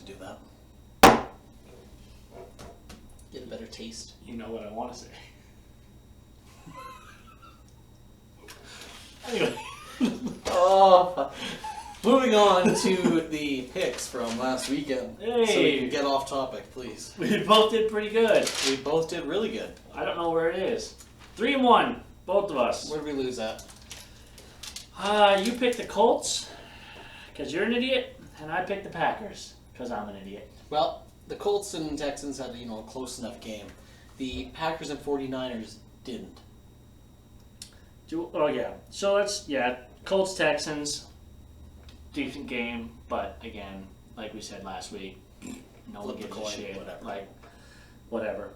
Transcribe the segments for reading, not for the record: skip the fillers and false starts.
to do that. Get a better taste. You know what I want to say. Anyway. Oh, moving on to the picks from last weekend. Hey. So we can get off topic, please. We both did pretty good. We both did really good. I don't know where it is. 3-1, both of us. Where did we lose at? You picked the Colts because you're an idiot, and I picked the Packers because I'm an idiot. Well, the Colts and Texans had a close enough game. The Packers and 49ers didn't. Oh yeah. So Colts Texans, decent game, but again, like we said last week, no one gives a shit. Whatever.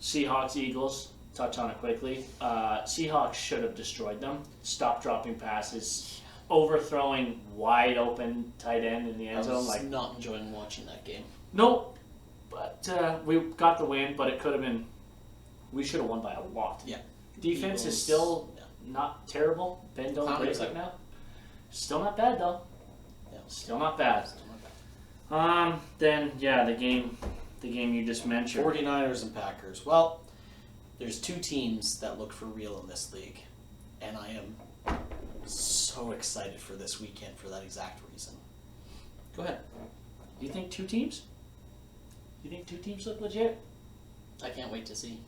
Seahawks Eagles. Touch on it quickly. Seahawks should have destroyed them. Stop dropping passes, overthrowing wide open tight end in the end zone. I was not enjoying watching that game. Nope. But we got the win, but it could have been. We should have won by a lot. Yeah. Defense is still not terrible. Ben don't break right now. Still not bad though. Yeah. Still not bad. Then the game you just mentioned. 49ers and Packers. Well, there's two teams that look for real in this league, and I am so excited for this weekend for that exact reason. Go ahead. You think two teams? You think two teams look legit? I can't wait to see.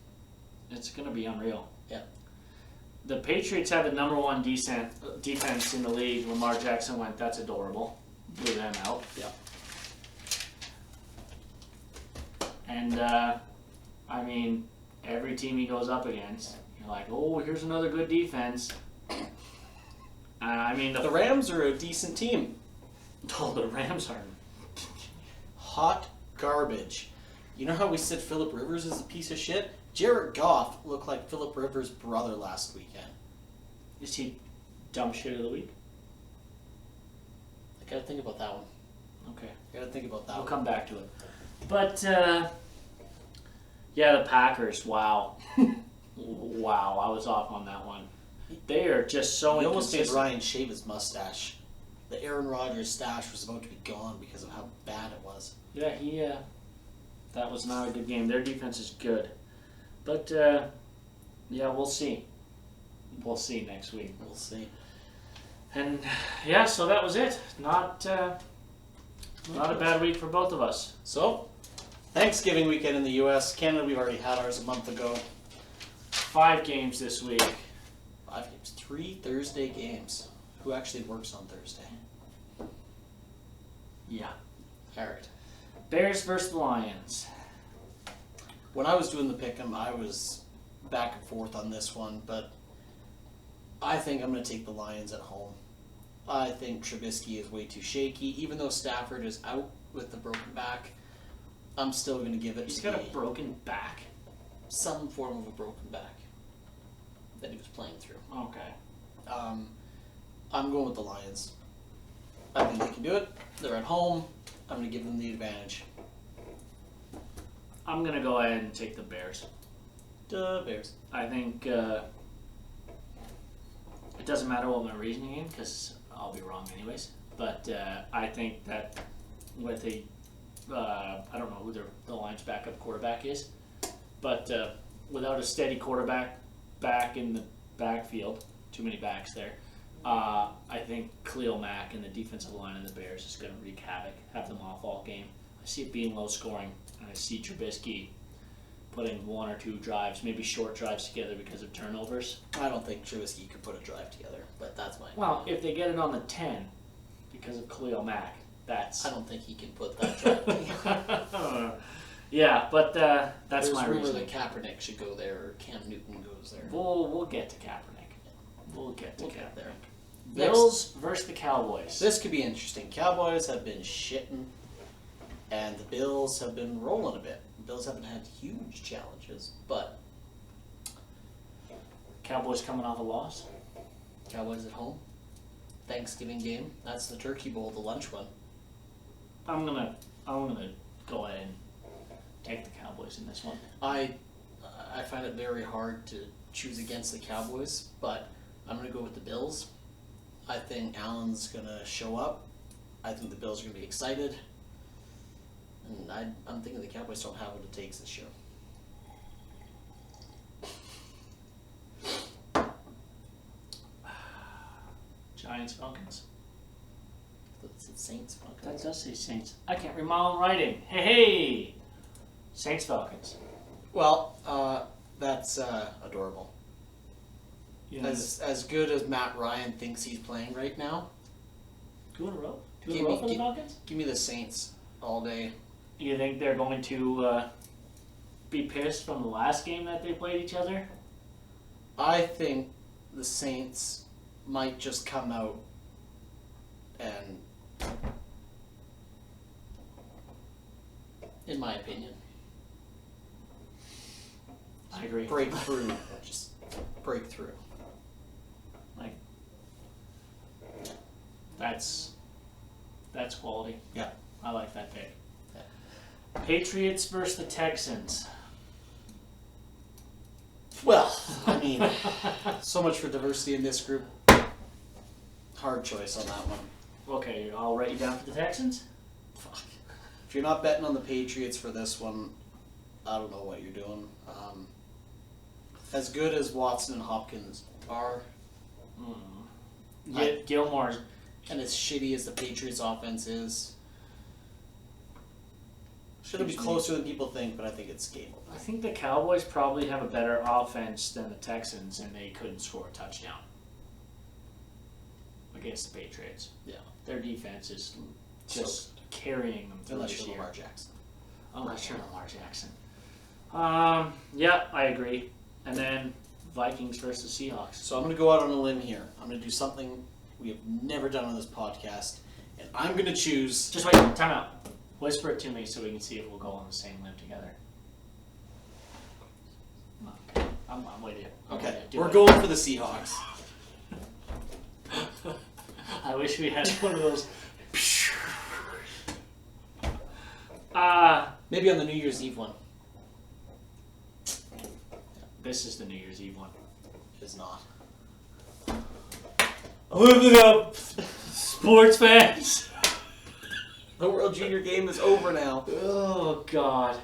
It's going to be unreal. Yeah. The Patriots had the number one defense in the league. Lamar Jackson went, that's adorable. Blew them out. Yeah. And, every team he goes up against, you're like, oh, here's another good defense. The Rams are a decent team. Oh, the Rams are hot garbage. You know how we said Phillip Rivers is a piece of shit? Jared Goff looked like Phillip Rivers' brother last weekend. Is he dumb shit of the week? I gotta think about that one. Okay. I gotta think about that We'll one. come back to it. But, the Packers, wow. Wow, I was off on that one. They are just so He almost made inconsistent. Ryan shave his mustache. The Aaron Rodgers stash was about to be gone because of how bad it was. Yeah, that was not a good game. Their defense is good. But, we'll see. We'll see next week. We'll see. And, so that was it. Not a bad week for both of us. So, Thanksgiving weekend in the U.S. Canada, we've already had ours a month ago. 5 games this week. 5 games. 3 Thursday games. Who actually works on Thursday? Yeah. All right. Bears versus the Lions. When I was doing the pick'em, I was back and forth on this one, but I think I'm going to take the Lions at home. I think Trubisky is way too shaky. Even though Stafford is out with the broken back, I'm still going to give it He's to got a broken back. some form of a broken back that he was playing through. Okay. I'm going with the Lions. I think they can do it. They're at home. I'm going to give them the advantage. I'm going to go ahead and take the Bears. Duh, Bears. I think it doesn't matter what my reasoning is because I'll be wrong anyways. But I think that with I don't know who the Lions' backup quarterback is, but without a steady quarterback back in the backfield, too many backs there, I think Khalil Mack and the defensive line of the Bears is going to wreak havoc, have them off all game. I see it being low scoring, and I see Trubisky putting 1 or 2 drives, maybe short drives together because of turnovers. I don't think Trubisky could put a drive together, but that's my Well, if they get it on the 10 because of Khalil Mack, that's... I don't think he can put that drive together. Yeah, but that's There's my rumor reason. that Kaepernick should go there, or Cam Newton goes there. We'll get to Kaepernick. We'll get Kaepernick. there. Bills versus the Cowboys. This could be interesting. Cowboys have been shitting, and the Bills have been rolling a bit. The Bills haven't had huge challenges, but Cowboys coming off a loss. Cowboys at home. Thanksgiving game. That's the Turkey Bowl, the lunch one. I'm gonna go ahead and take the Cowboys in this one. I find it very hard to choose against the Cowboys, but I'm going to go with the Bills. I think Allen's going to show up. I think the Bills are going to be excited. And I'm thinking the Cowboys don't have what it takes this year. Giants, Falcons. It's the Saints. That does say Saints. I can't read my own writing. Hey! Saints, Falcons. Well, that's adorable. You know, As good as Matt Ryan thinks he's playing right now, 2 in a row? 2 in a row for the Falcons? give me the Saints all day. You think they're going to be pissed from the last game that they played each other? I think the Saints might just come out and, in my opinion, I agree. break through. Just break through. Like, that's quality. Yeah. I like that pick. Yeah. Patriots versus the Texans. Well, I mean, so much for diversity in this group. Hard choice on that one. Okay, I'll write you down for the Texans. Fuck. If you're not betting on the Patriots for this one, I don't know what you're doing. As good as Watson and Hopkins are, Yeah, Gilmore's. and as shitty as the Patriots offense is, should be closer than people think, but I think it's game over. I think the Cowboys probably have a better offense than the Texans, and they couldn't score a touchdown against the Patriots. Yeah. Their defense is just carrying them through Unless this you're year. Lamar Jackson. Unless you're Lamar Jackson. Yeah, I agree. And then Vikings versus Seahawks. So I'm going to go out on a limb here. I'm going to do something we have never done on this podcast, and I'm going to choose... Just wait, time out. Whisper it to me so we can see if we'll go on the same limb together. Okay, I'm with you. Okay, Do we're it. going for the Seahawks. I wish we had one of those. Maybe on the New Year's Eve one. This is the New Year's Eve one. It is not. Live it up, sports fans. The World Junior game is over now. Oh God.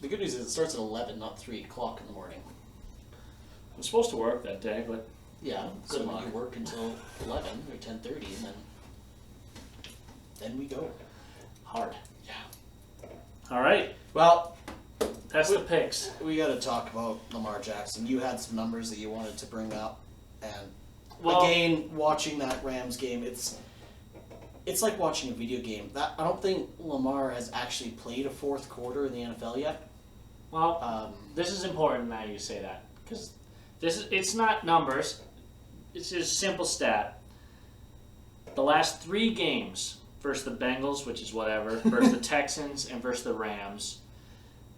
The good news is it starts at 11, not 3 o'clock in the morning. I'm supposed to work that day, but Yeah, Good so luck. you work until 11 or 10:30, and then we go. hard. Yeah. All right, Well, that's the picks. we got to talk about Lamar Jackson. You had some numbers that you wanted to bring up, and Well, again, watching that Rams game, it's like watching a video game. I don't think Lamar has actually played a fourth quarter in the NFL yet. well, this is important that you say that because it's not numbers. It's just a simple stat. The last 3 games versus the Bengals, which is whatever, versus the Texans, and versus the Rams,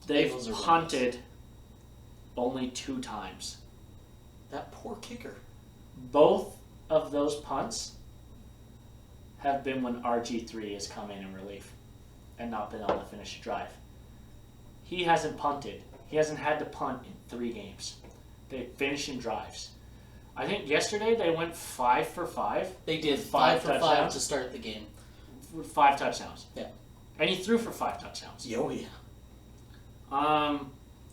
they've Bengals are punted only 2 times. That poor kicker. Both of those punts have been when RG3 has come in relief and not been able to finish a drive. He hasn't punted. He hasn't had to punt in 3 games. They finish in drives. I think yesterday they went 5 for 5. They did With 5 for 5 touchdowns. to start the game. With 5 touchdowns. Yeah. And he threw for 5 touchdowns. Oh yeah.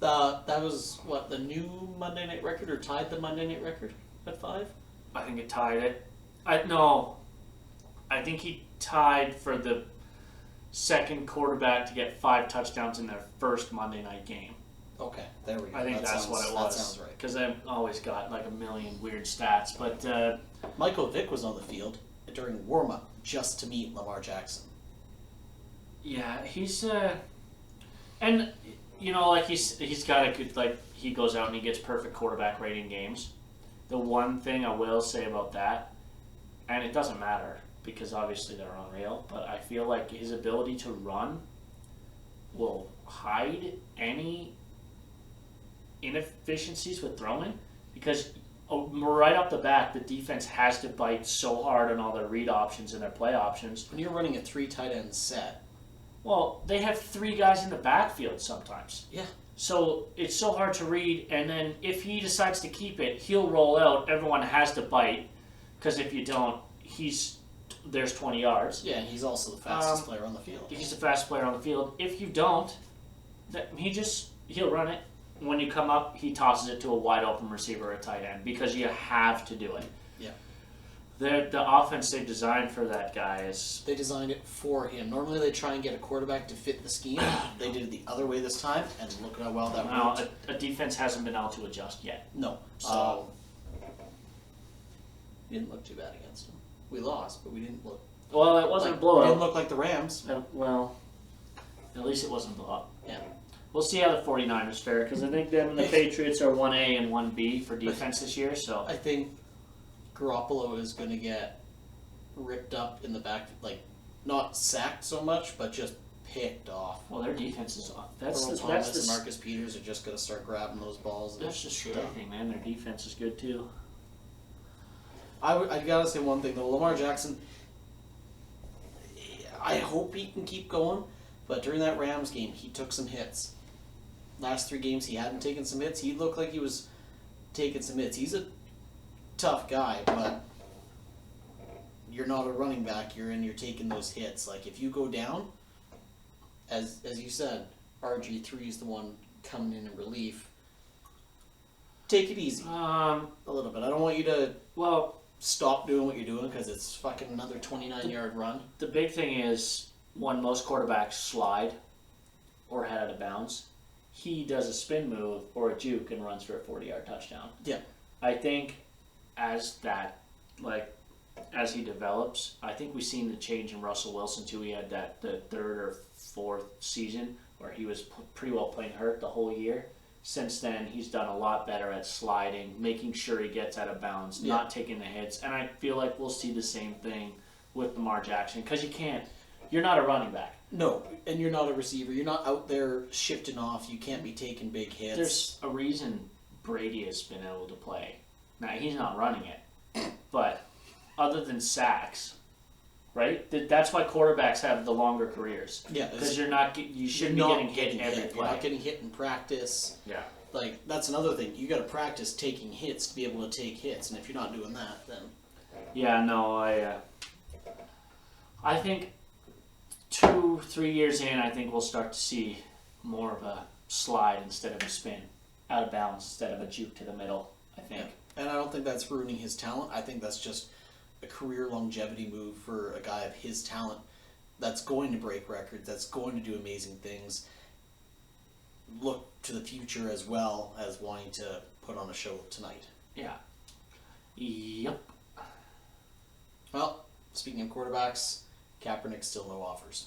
That was what, the new Monday Night record, or tied the Monday Night record at 5? I think it tied it. I think he tied for the second quarterback to get 5 touchdowns in their first Monday night game. Okay, there we go. I think that's what it was. That sounds right. Because I've always got like a million weird stats. But Michael Vick was on the field during warm-up just to meet Lamar Jackson. yeah, he's and you know, like he's got a good, like, he goes out and he gets perfect quarterback rating games. The one thing I will say about that, and it doesn't matter because obviously they're unreal, but I feel like his ability to run will hide any inefficiencies with throwing, because right up the bat the defense has to bite so hard on all their read options and their play options. When you're running a 3 tight end set, Well, they have 3 guys in the backfield sometimes. yeah, So it's so hard to read, and then if he decides to keep it, he'll roll out. Everyone has to bite, because if you don't, he's there's 20 yards. Yeah, and he's also the fastest player on the field. He's the fastest player on the field. If you don't, he'll run it. When you come up, he tosses it to a wide open receiver or a tight end because you have to do it. Yeah. The offense they designed for that guy is... They designed it for him. Normally they try and get a quarterback to fit the scheme. They did it the other way this time, and look at how well that worked. A defense hasn't been able to adjust yet. No. So... we didn't look too bad against him. We lost, but we didn't look... Well, it wasn't a blowout. We didn't look like the Rams. Well, at least it wasn't a blowout. Yeah. We'll see how the 49ers fare, because I think them and the Patriots are 1A and 1B for defense this year, so... I think Garoppolo is going to get ripped up in the back, like, not sacked so much, but just picked off. Well, their defense is off. Earl Thomas and Marcus Peters are just going to start grabbing those balls. That's just the thing, man. Their defense is good, too. I got to say one thing, though. Lamar Jackson, I hope he can keep going, but during that Rams game, he took some hits. Last 3 games, he hadn't taken some hits. He looked like he was taking some hits. He's a tough guy, but you're not a running back. You're taking those hits. Like, if you go down, as you said, RG3 is the one coming in relief. Take it easy a little bit. I don't want you to stop doing what you're doing because it's fucking another 29-yard run. The big thing is when most quarterbacks slide or head out of bounds, he does a spin move or a juke and runs for a 40-yard touchdown. Yeah. I think as he develops, I think we've seen the change in Russell Wilson too. He had the 3rd or 4th season where he was pretty well playing hurt the whole year. Since then, he's done a lot better at sliding, making sure he gets out of bounds, not taking the hits. And I feel like we'll see the same thing with Lamar Jackson because you're not a running back. No, and you're not a receiver. You're not out there shifting off. You can't be taking big hits. There's a reason Brady has been able to play. Now, he's not running it, but other than sacks, right? That's why quarterbacks have the longer careers. Yeah, because you shouldn't be getting hit every play. You're not getting hit in practice. Yeah, like that's another thing. You got to practice taking hits to be able to take hits, and if you're not doing that, then yeah, no, I think 2-3 years in, I think we'll start to see more of a slide instead of a spin, out of bounds instead of a juke to the middle. I think. Yeah. And I don't think that's ruining his talent. I think that's just a career longevity move for a guy of his talent that's going to break records, that's going to do amazing things, look to the future as well as wanting to put on a show tonight. Yeah. Yep. Well, speaking of quarterbacks, Kaepernick still no offers.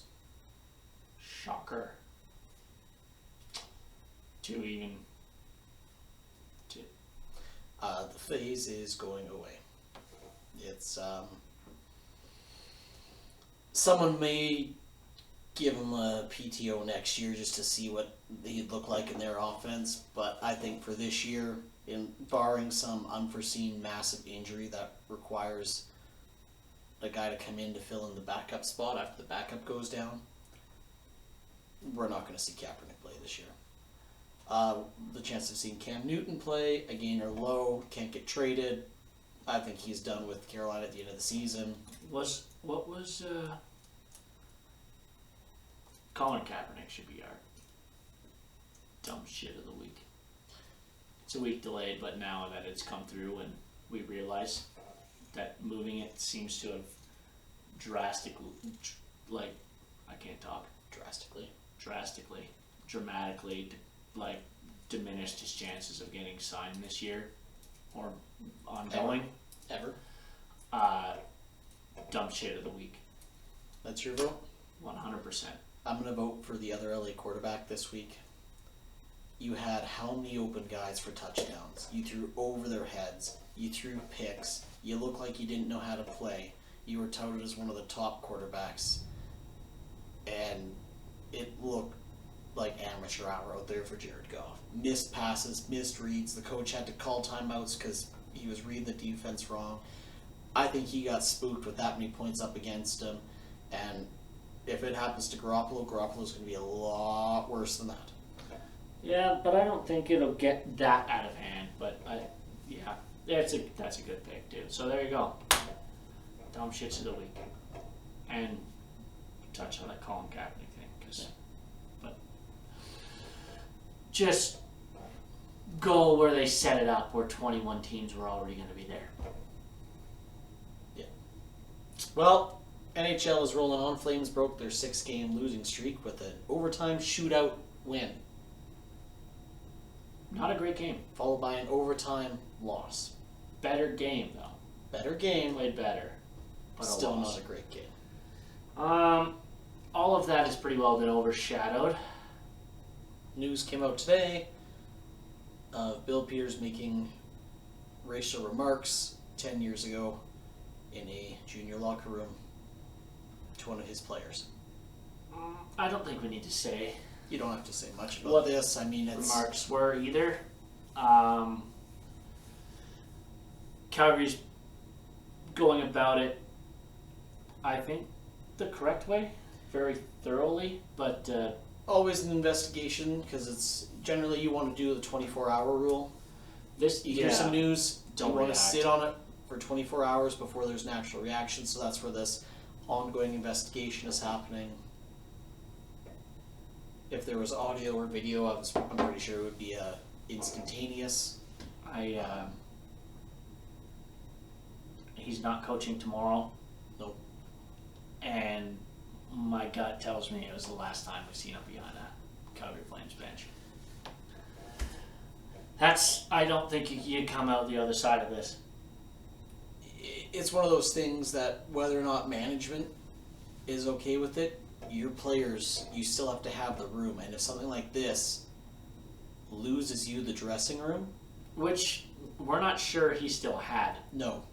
Shocker. The phase is going away. It's someone may give him a PTO next year just to see what he'd look like in their offense, but I think for this year, barring some unforeseen massive injury that requires a guy to come in to fill in the backup spot after the backup goes down, we're not going to see Kaepernick play this year. The chances of seeing Cam Newton play, again, are low, can't get traded. I think he's done with Carolina at the end of the season. What was Colin Kaepernick should be our dumb shit of the week. It's a week delayed, but now that it's come through and we realize that moving it seems to have dramatically, diminished his chances of getting signed this year or ongoing. Ever. Dumb shit of the week. That's your vote? 100%. I'm going to vote for the other LA quarterback this week. You had how many open guys for touchdowns? You threw over their heads. You threw picks. You looked like you didn't know how to play. You were touted as one of the top quarterbacks. And it looked like amateur hour out there for Jared Goff. Missed passes, missed reads. The coach had to call timeouts because he was reading the defense wrong. I think he got spooked with that many points up against him. And if it happens to Garoppolo's going to be a lot worse than that. Yeah, but I don't think it'll get that out of hand. But that's a good pick, too. So there you go. dumb shits of the week, and touch on that Colin Kaepernick thing, but just go where they set it up, where 21 teams were already going to be there. Well, NHL is rolling on. Flames broke their 6-game losing streak with an overtime shootout win, Not a great game. followed by an overtime loss. Better game though. Better game, Played better, but still a loss. not a great game. All of that has pretty well been overshadowed. News came out today of Bill Peters making racial remarks 10 years ago in a junior locker room to one of his players. I don't think we need to say You don't have to say much about what this. I mean, it's remarks were either. Calgary's going about it, I think, the correct way, very thoroughly, but always an investigation because it's generally you want to do the 24-hour rule. this You hear some news, Don't you want to react. sit on it for 24 hours before there's an actual reaction, so that's where this ongoing investigation is happening. If there was audio or video, I'm pretty sure it would be instantaneous. He's not coaching tomorrow. Nope. And my gut tells me it was the last time we've seen him behind a Calgary Flames bench. I don't think you come out the other side of this. It's one of those things that whether or not management is okay with it, your players, you still have to have the room. And if something like this loses you the dressing room, Which we're not sure he still had. no.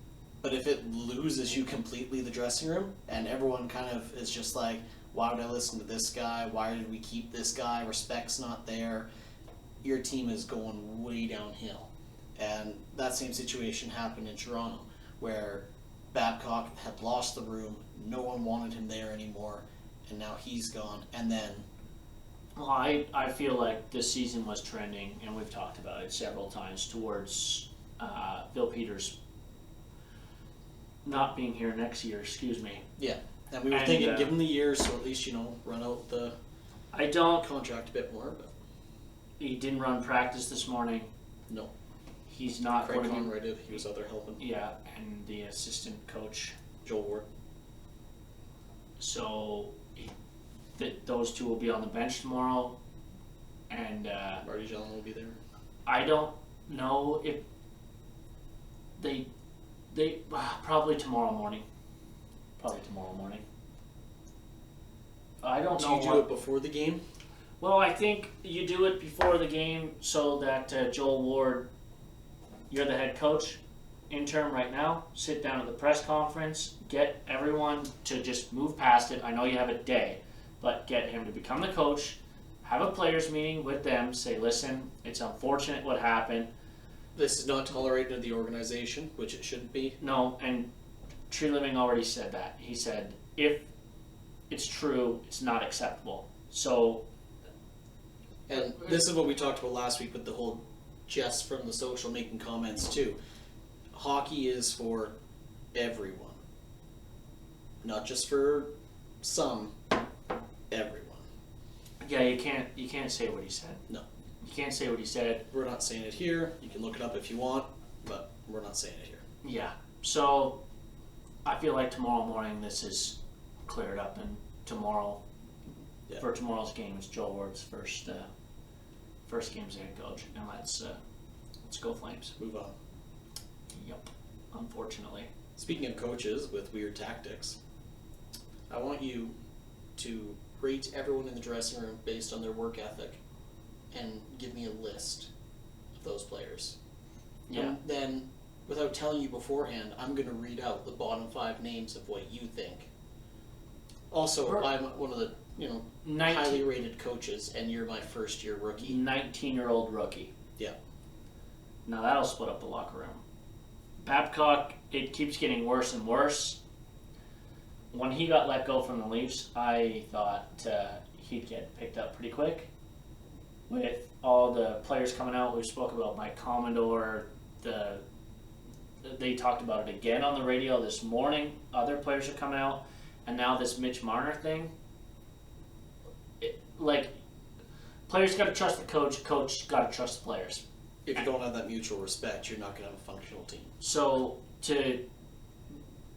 But if it loses you completely the dressing room, and everyone kind of is just like, why would I listen to this guy? Why did we keep this guy? Respect's not there. Your team is going way downhill. And that same situation happened in Toronto, where Babcock had lost the room, no one wanted him there anymore, and now he's gone. And then, Well, I feel like this season was trending, and we've talked about it several times, towards Bill Peters not being here next year, excuse me. and we were And, thinking, give him the year, so at least, run out the I don't, contract a bit more, but he didn't run practice this morning. no. He's not Craig going to, Conroy did, he was out there helping. yeah, and the assistant coach. Joel Ward. So those two will be on the bench tomorrow, and Marty Jellin will be there. I don't know if they probably tomorrow morning. I don't Do know you do what. it before the game? Well, I think you do it before the game so that Joel Ward, you're the head coach, interim right now, sit down at the press conference, get everyone to just move past it. I know you have a day, but get him to become the coach, have a players meeting with them, say, listen, it's unfortunate what happened. This is not tolerated in the organization, which it shouldn't be. No, and Tree Living already said that. He said, if it's true, it's not acceptable. So, And this is what we talked about last week with the whole Jess from the social making comments too. Hockey is for everyone. Not just for some, everyone. yeah, you can't say what he said. No. You can't say what he said. We're not saying it here. You can look it up if you want, but we're not saying it here. Yeah. So, I feel like tomorrow morning this is cleared up, and tomorrow, Yeah. for tomorrow's game, is Joel Ward's first game as head coach, and let's go Flames. Move on. Yep. Unfortunately. Speaking of coaches with weird tactics, I want you to rate everyone in the dressing room based on their work ethic and give me a list of those players. Yeah. And then, without telling you beforehand, I'm going to read out the bottom 5 names of what you think. Also, Per- I'm one of the highly rated coaches, and you're my first-year rookie. 19-year-old rookie. Yeah. Now that'll split up the locker room. Babcock, it keeps getting worse and worse. When he got let go from the Leafs, I thought he'd get picked up pretty quick. With all the players coming out, we spoke about Mike Commodore, the they talked about it again on the radio this morning. Other players are coming out, and now this Mitch Marner thing. Players got to trust the coach. Coach got to trust the players. If you don't have that mutual respect, you're not going to have a functional team. So to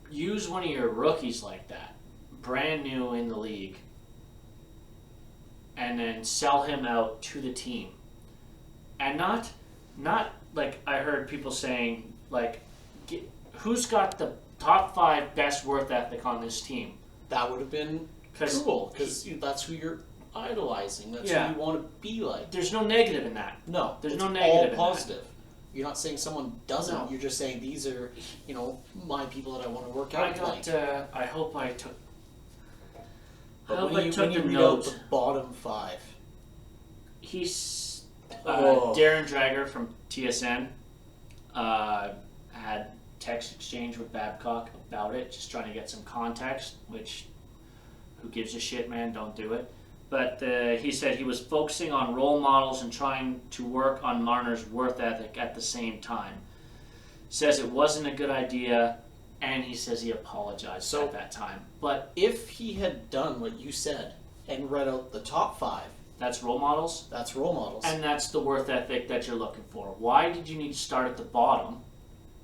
use one of your rookies like that, brand new in the league, and then sell him out to the team, and not like I heard people saying who's got the top 5 best work ethic on this team? That would have been cool because that's who you're idolizing. That's who you want to be like. There's no negative in that. No, there's it's no negative all in positive. You're not saying someone doesn't. No. You're just saying these are, my people that I want to work out with. I hope I took. But when you read out the bottom 5, he's Darren Drager from TSN had text exchange with Babcock about it, just trying to get some context. Which, who gives a shit, man? Don't do it. But he said he was focusing on role models and trying to work on Marner's work ethic at the same time. Says it wasn't a good idea, and he says he apologized at that time. But if he had done what you said and read out the top 5, that's role models. That's role models. And that's the work ethic that you're looking for. Why did you need to start at the bottom?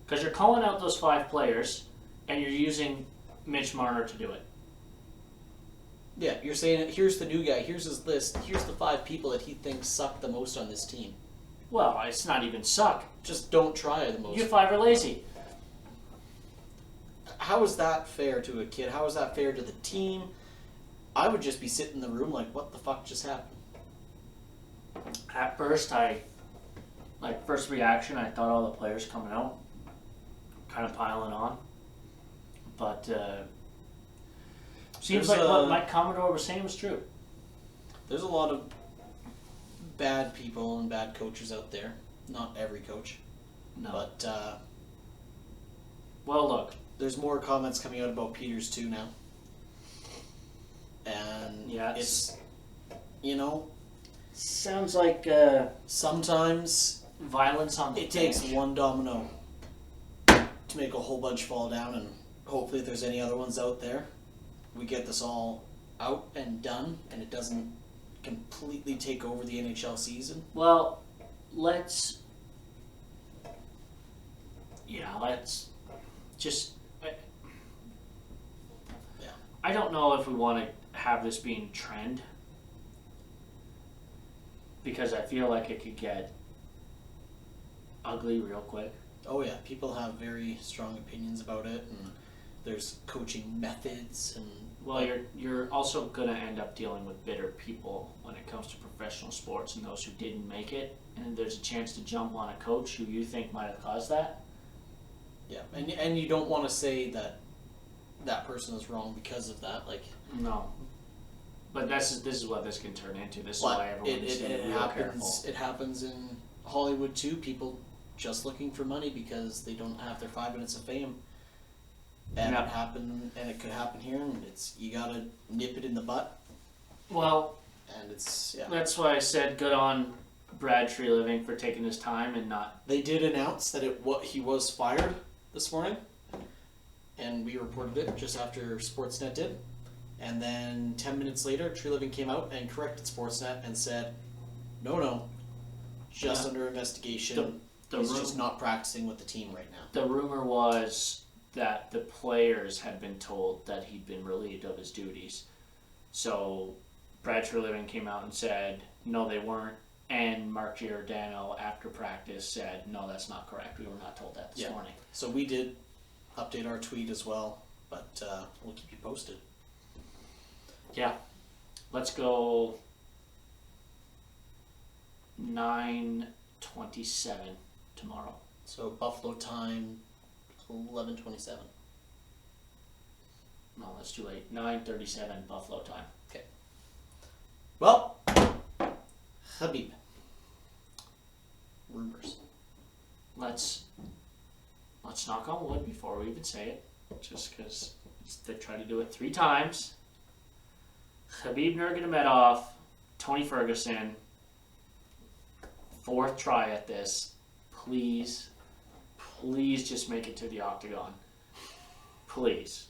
Because you're calling out those 5 players, and you're using Mitch Marner to do it. Yeah, you're saying, here's the new guy, here's his list, here's the 5 people that he thinks suck the most on this team. Well, it's not even suck. Just don't try the most. You 5 are lazy. How is that fair to a kid? How is that fair to the team? I would just be sitting in the room like, what the fuck just happened? At first, first reaction, I thought all the players coming out, kind of piling on. But, seems like what Mike Commodore was saying was true. There's a lot of bad people and bad coaches out there. Not every coach. No. But, well, look. There's more comments coming out about Peters too now. And it's sounds like sometimes violence on the it takes one domino to make a whole bunch fall down, and hopefully if there's any other ones out there, we get this all out and done, and it doesn't completely take over the NHL season. Well, let's just... I don't know if we want to have this being trend, because I feel like it could get ugly real quick. Oh yeah, people have very strong opinions about it, and there's coaching methods, and well, you're also gonna end up dealing with bitter people when it comes to professional sports, and those who didn't make it, and there's a chance to jump on a coach who you think might have caused that. Yeah, and you don't want to say that that person is wrong because of that, no. But this is what this can turn into. This is why everyone needs to be real careful. It happens in Hollywood too. People just looking for money because they don't have their 5 minutes of fame. And it could happen here, and you gotta nip it in the butt. Well, and that's why I said good on Brad Tree Living for taking his time and not. They did announce that he was fired this morning, and we reported it just after Sportsnet did. And then 10 minutes later, Tree Living came out and corrected Sportsnet and said, no, just under investigation. He's just not practicing with the team right now. The rumor was that the players had been told that he'd been relieved of his duties. So Brad Tree Living came out and said, no, they weren't. And Mark Giordano, after practice, said, no, that's not correct. We were not told that this morning. So we did update our tweet as well, but we'll keep you posted. Yeah. Let's go 9:27 tomorrow. So Buffalo time, 11:27. No, that's too late. 9:37 Buffalo time. Okay. Well, Habib. Rumors. Let's knock on wood before we even say it, just because they tried to do it 3 times. Habib Nurmagomedov, Tony Ferguson, 4th try at this. Please please just make it to the octagon. Please.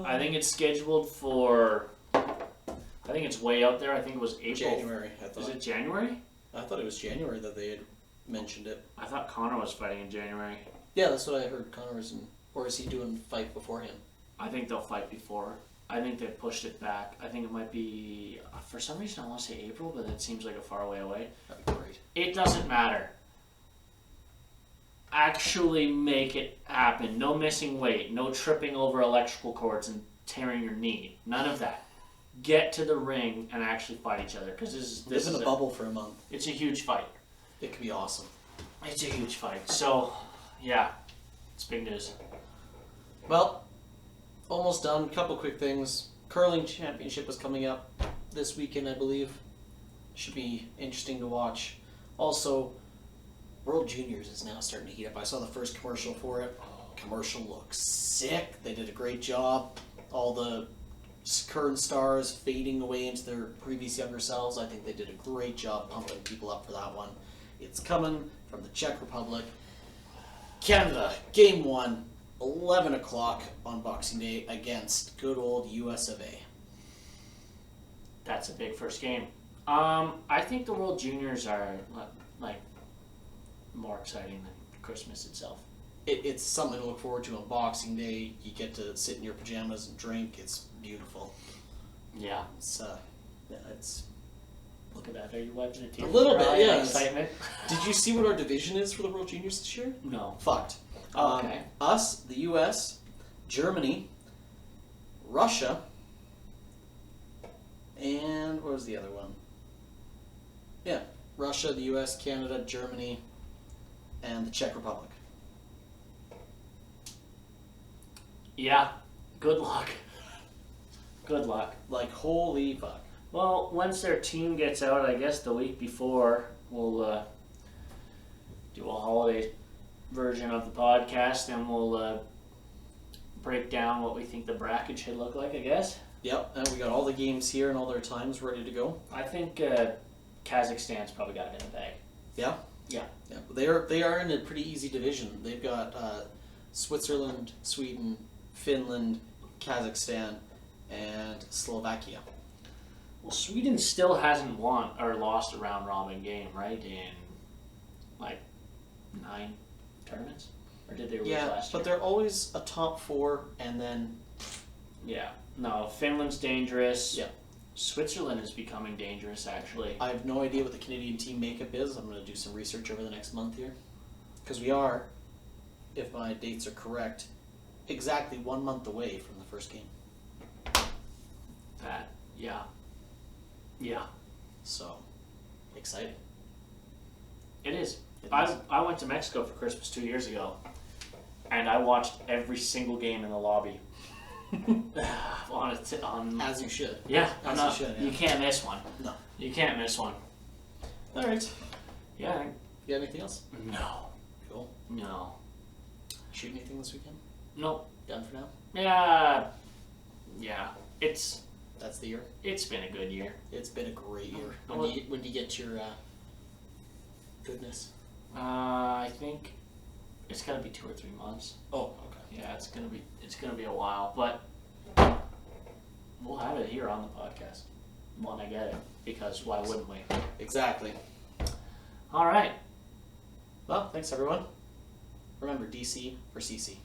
I think it's scheduled for. I think it's way out there. I think it was April. January, I thought. Is it January? I thought it was January that they had mentioned it. I thought Connor was fighting in January. Yeah, that's what I heard. Connor was in, or is he doing fight beforehand? I think they'll fight before. I think they pushed it back. I think it might be, for some reason I want to say April, but that seems like a far way away. That'd be great. It doesn't matter. Actually make it happen. No missing weight. No tripping over electrical cords and tearing your knee. None of that. Get to the ring and actually fight each other, because this Live in is a bubble for a month. It's a huge fight. It could be awesome. It's a huge fight. So, yeah, it's big news. Well, almost done. Couple quick things. Curling championship is coming up this weekend, I believe. Should be interesting to watch. Also, World Juniors is now starting to heat up. I saw the first commercial for it. Commercial looks sick. They did a great job. All the current stars fading away into their previous younger selves. I think they did a great job pumping people up for that one. It's coming from the Czech Republic. Canada, game 1, 11 o'clock on Boxing Day against good old US of A. That's a big first game. I think the World Juniors are like more exciting than Christmas itself. It's something to look forward to on Boxing Day. You get to sit in your pajamas and drink. It's beautiful. Yeah. It's Look at that. Are you wiping a tear? A little bit, yeah. Excitement. Did you see what our division is for the World Juniors this year? No. Fucked. Okay. Us, the US, Germany, Russia, and what was the other one? Yeah, Russia, the US, Canada, Germany, and the Czech Republic. Yeah. Good luck. Good luck. Like, holy fuck. Well, once their team gets out, I guess the week before, we'll do a holiday version of the podcast, and we'll break down what we think the bracket should look like, I guess. Yep, and we got all the games here and all their times ready to go. I think Kazakhstan's probably got it in the bag. Yeah? Yeah. Yeah. They are in a pretty easy division. They've got Switzerland, Sweden, Finland, Kazakhstan, and Slovakia. Well, Sweden still hasn't won or lost a round robin game, right? In like 9 tournaments, or did they lose last year? But they're always a top 4, and then no. Finland's dangerous. Yeah. Switzerland is becoming dangerous, actually. I have no idea what the Canadian team makeup is. I'm going to do some research over the next month here, because we are, if my dates are correct, exactly 1 month away from the first game. Yeah. So exciting. It is. It is. I went to Mexico for Christmas 2 years ago, and I watched every single game in the lobby. As you should. Yeah, As you should. Yeah. You can't miss one. No. You can't miss one. All right. Yeah. You got anything else? No. Cool. No. Shoot anything this weekend? Nope. Done for now? Yeah. That's the year? It's been a good year. It's been a great year. Oh, When do you get your goodness? I think it's gonna be 2 or 3 months. Oh, okay. Yeah, it's gonna be a while, but we'll have it here on the podcast when I get it, because why wouldn't we? Exactly. All right. Well, thanks everyone. Remember, DC for CC.